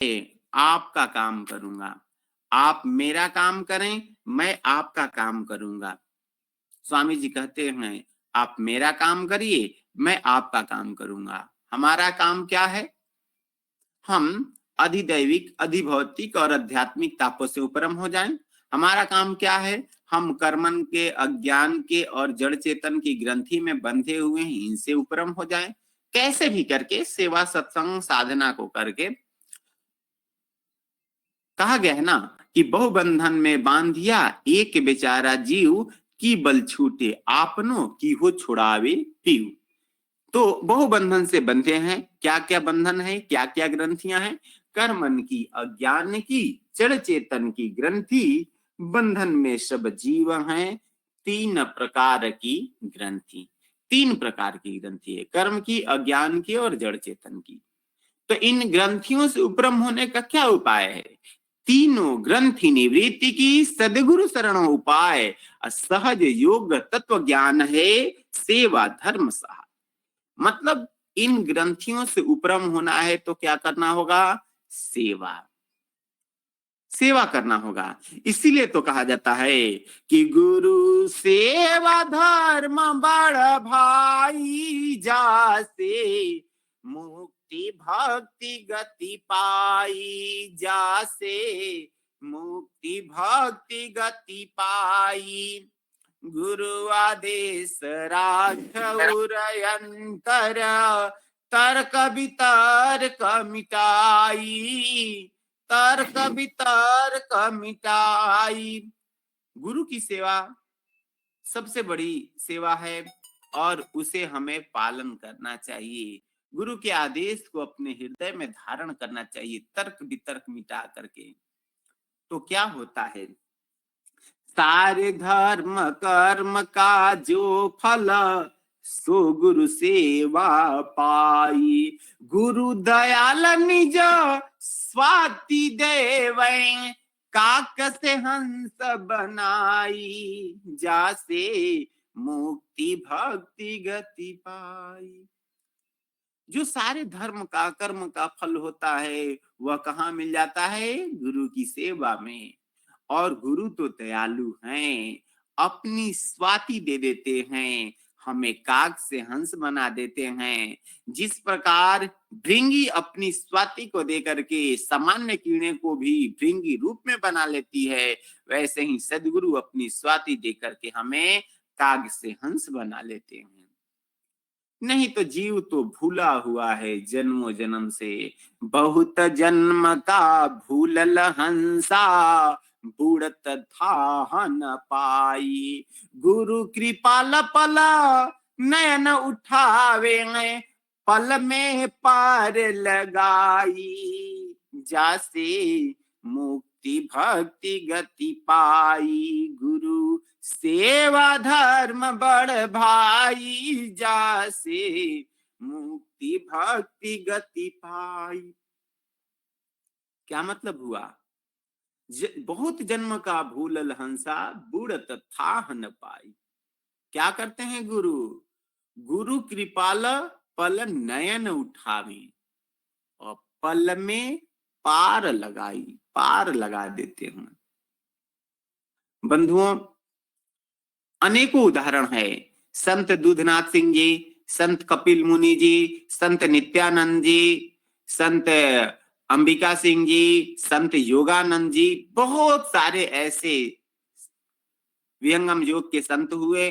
आपका काम करूंगा, आप मेरा काम करें, मैं आपका काम करूंगा। स्वामी जी कहते हैं, आप मेरा काम करिए, मैं आपका काम करूंगा। हमारा काम क्या है? हम अधिदैविक, अधिभौतिक और आध्यात्मिक तापों से उपरम हो जाएं। हमारा काम क्या है? हम कर्मन के, अज्ञान के और जड़ चेतन की ग्रंथि में बंधे हुए हैं, इनसे उपरम हो जाएं। कैसे भी करके सेवा, सत्संग, साधना को करके। कहा गया है ना कि बहुबंधन में बांधिया एक बेचारा जीव, की बल छूटे आपनो की हो छुड़ावे पीव। तो बहुबंधन से बंधे हैं। क्या क्या बंधन है, क्या क्या ग्रंथियां हैं? कर्मन की, अज्ञान की, जड़ चेतन की ग्रंथि, बंधन में सब जीव हैं। तीन प्रकार की ग्रंथि, तीन प्रकार की ग्रंथि है, कर्म की, अज्ञान की और जड़ चेतन की। तो इन ग्रंथियों से उपरम होने का क्या उपाय है? तीनों ग्रंथि निवृत्ति की सदगुरु शरण उपाय, सहज योग तत्व ज्ञान है, सेवा धर्म सहाय। मतलब इन ग्रंथियों से उपरम होना है तो क्या करना होगा? सेवा, सेवा करना होगा। इसीलिए तो कहा जाता है कि गुरु सेवा धर्म बड़ भाई, जासे मुक्ति भक्ति गति पाई, जासे मुक्ति भक्ति गति पाई। गुरु आदेश राघव अंतर, तर्क वितर्क मिटाई, तर्क वितर्क मिटाई। गुरु की सेवा सबसे बड़ी सेवा है और उसे हमें पालन करना चाहिए। गुरु के आदेश को अपने हृदय में धारण करना चाहिए, तर्क वितर्क मिटा करके। तो क्या होता है? सारे धर्म कर्म का जो फल, सो गुरु सेवा पाई। गुरु दयाल निज स्वाति देवै, काक से हंस बनाई, जासे मुक्ति भक्ति गति पाई। जो सारे धर्म का, कर्म का फल होता है, वह कहाँ मिल जाता है? गुरु की सेवा में। और गुरु तो दयालु हैं, अपनी स्वाति दे देते हैं, हमें काग से हंस बना देते हैं। जिस प्रकार भृंगी अपनी स्वाति को देकर के सामान्य कीड़े को भी भृंगी रूप में बना लेती है, वैसे ही सदगुरु अपनी स्वाति देकर के हमें काग से हंस बना लेते हैं। नहीं तो जीव तो भूला हुआ है जन्मों जन्म से, बहुत जन्म का भूलल हंसा, बुड़त था न पाई। गुरु कृपाल पल नयन उठावे, पल में पार लगाई, जासे मुक्ति भक्ति गति पाई। गुरु सेवा धर्म बड़ भाई, जासे मुक्ति भक्ति गति पाई। क्या मतलब हुआ? बहुत जन्म का भूलल हंसा, बुड़त था न पाई। क्या करते हैं गुरु? गुरु कृपाल पल नयन उठावी और पल में पार लगाई, पार लगा देते हैं। बंधुओं, अनेकों उदाहरण है। संत दूधनाथ सिंह जी, संत कपिल मुनि जी, संत नित्यानंद जी, संत अंबिका सिंह जी, संत योगानंद जी, बहुत सारे ऐसे विहंगम योग के संत हुए।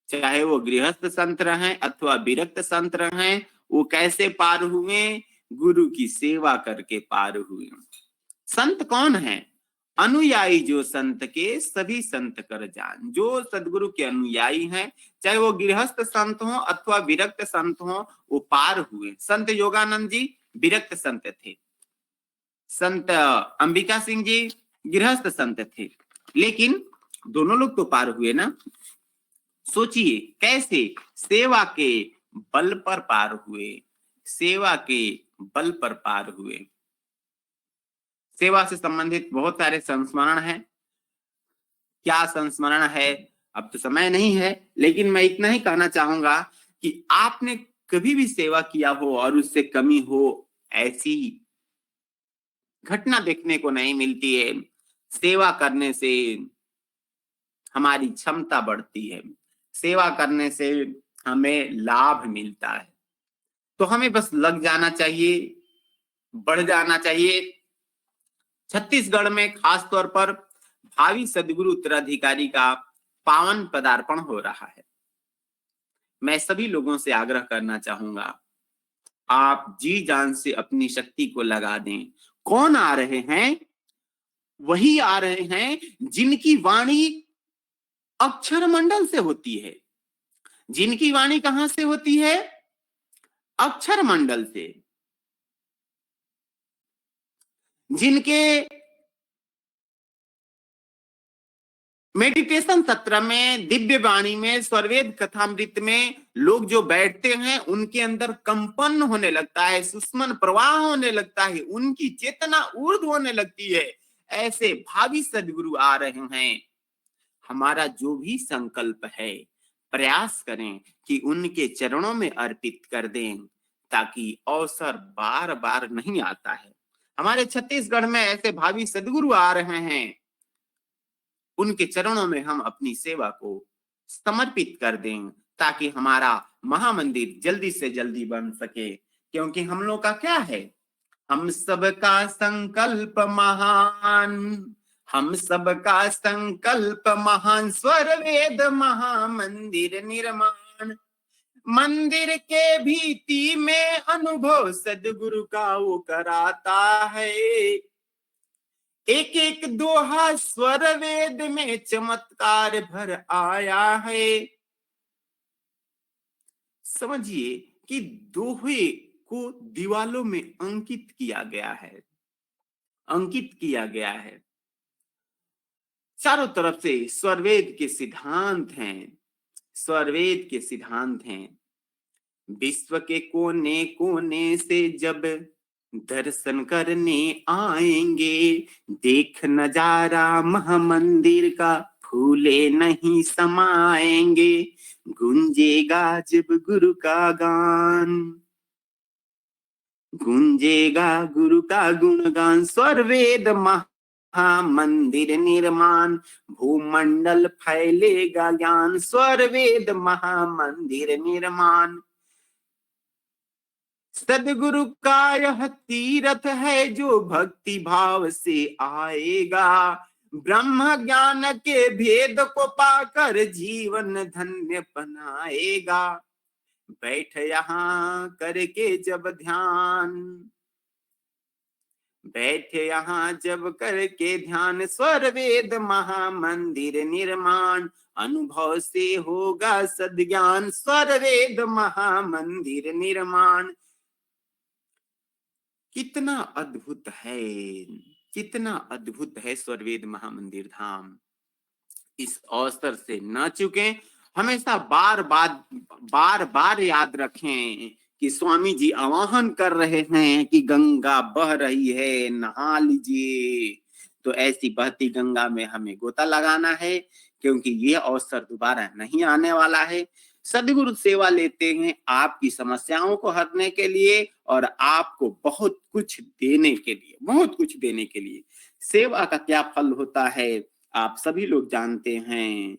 चाहे वो गृहस्थ संत रहे अथवा विरक्त संत रहे, वो कैसे पार हुए? गुरु की सेवा करके पार हुए। संत कौन है? अनुयायी जो संत के सभी संत कर जान। जो सदगुरु के अनुयायी हैं, चाहे वो गृहस्थ संत हो अथवा विरक्त संत हो, वो पार हुए। संत योगानंद जी विरक्त संत थे, संत अंबिका सिंह जी गृहस्थ संत थे, लेकिन दोनों लोग तो पार हुए ना। सोचिए कैसे? सेवा के बल पर पार हुए, सेवा के बल पर पार हुए। सेवा से संबंधित बहुत सारे संस्मरण हैं। क्या संस्मरण है, अब तो समय नहीं है, लेकिन मैं इतना ही कहना चाहूंगा कि आपने कभी भी सेवा किया हो और उससे कमी हो, ऐसी घटना देखने को नहीं मिलती है। सेवा करने से हमारी क्षमता बढ़ती है, सेवा करने से हमें लाभ मिलता है। तो हमें बस लग जाना चाहिए, बढ़ जाना चाहिए। छत्तीसगढ़ में खास तौर पर भावी सदगुरु उत्तराधिकारी का पावन पदार्पण हो रहा है। मैं सभी लोगों से आग्रह करना चाहूंगा, आप जी जान से अपनी शक्ति को लगा दें। कौन आ रहे हैं? वही आ रहे हैं जिनकी वाणी अक्षर मंडल से होती है। जिनकी वाणी कहां से होती है? अक्षर मंडल से। जिनके मेडिटेशन सत्र में, दिव्य वाणी में, स्वरवेद कथामृत में लोग जो बैठते हैं उनके अंदर कंपन होने लगता है, सुषमन प्रवाह होने लगता है, उनकी चेतना ऊर्ध्व होने लगती है। ऐसे भावी सदगुरु आ रहे हैं। हमारा जो भी संकल्प है, प्रयास करें कि उनके चरणों में अर्पित कर दें, ताकि अवसर बार बार नहीं आता है। हमारे छत्तीसगढ़ में ऐसे भावी सदगुरु आ रहे हैं, उनके चरणों में हम अपनी सेवा को समर्पित कर दें, ताकि हमारा महामंदिर जल्दी से जल्दी बन सके। क्योंकि हम लोग का क्या है? हम सबका संकल्प महान, हम सबका संकल्प महान, स्वर वेद महामंदिर निर्माण। मंदिर के भीति में अनुभव सदगुरु का वो कराता है। एक एक दोहा स्वर वेद में चमत्कार भर आया है। समझिए कि दोहे को दीवालों में अंकित किया गया है, अंकित किया गया है। चारों तरफ से स्वरवेद के सिद्धांत हैं, स्वरवेद के सिद्धांत हैं। विश्व के कोने कोने से जब दर्शन करने आएंगे, देख नजारा महामंदिर का फूले नहीं समाएंगे। गूंजेगा जब गुरु का गान, गूंजेगा गुरु का गुणगान। स्वरवेद महामंदिर निर्माण, भूमंडल फैलेगा ज्ञान। स्वरवेद महामंदिर निर्माण। सदगुरु का यह तीरथ है जो भक्ति भाव से आएगा। ब्रह्म ज्ञान के भेद को पाकर जीवन धन्य बनाएगा। बैठ यहाँ करके जब ध्यान, बैठे यहाँ जब करके ध्यान। स्वर वेद महामंदिर निर्माण, अनुभव से होगा सद्ज्ञान। स्वर वेद महामंदिर निर्माण। कितना अद्भुत है, कितना अद्भुत है स्वरवेद महामंदिर धाम। इस अवसर से न चुके, हमेशा बार बार याद रखें कि स्वामी जी आह्वान कर रहे हैं कि गंगा बह रही है, नहा लीजिए। तो ऐसी बहती गंगा में हमें गोता लगाना है, क्योंकि ये अवसर दोबारा नहीं आने वाला है। सदगुरु सेवा लेते हैं आपकी समस्याओं को हरने के लिए और आपको बहुत कुछ देने के लिए, बहुत कुछ देने के लिए। सेवा का क्या फल होता है आप सभी लोग जानते हैं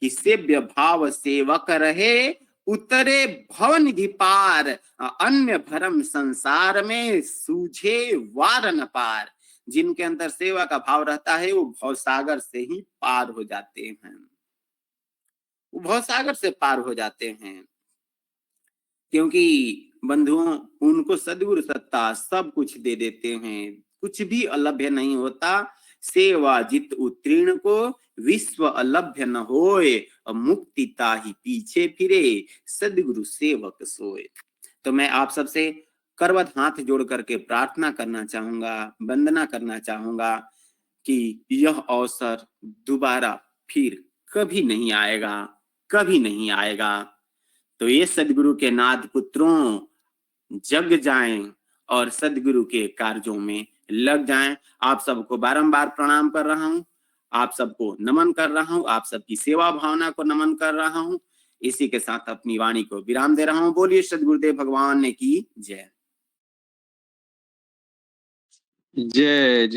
कि सेव्य भाव सेवक रहे, उतरे भवनिधि पार। अन्य भरम संसार में सूझे वार न पार। जिनके अंदर सेवा का भाव रहता है वो भवसागर से ही पार हो जाते हैं, वो भवसागर से पार हो जाते हैं। क्योंकि बंधुओं, उनको सद्गुरु सत्ता सब कुछ दे देते हैं, कुछ भी अलभ्य नहीं होता। सेवा जित उत्तीर्ण को विश्व अलभ्य न होए, मुक्ति ताहि पीछे फिरे, सद्गुरु सेवक सोए। तो मैं आप सबसे करवत हाथ जोड़ करके प्रार्थना करना चाहूंगा, वंदना करना चाहूंगा कि यह अवसर दोबारा फिर कभी नहीं आएगा, कभी नहीं आएगा। तो ये सदगुरु के नाथ पुत्रों, जग जाएं और सदगुरु के कार्यों में लग जाएं। आप सबको बारंबार प्रणाम कर रहा हूं, आप सबको नमन कर रहा हूं, आप सबकी सेवा भावना को नमन कर रहा हूं। इसी के साथ अपनी वाणी को विराम दे रहा हूं। बोलिए सदगुरुदेव भगवान ने की जय। जय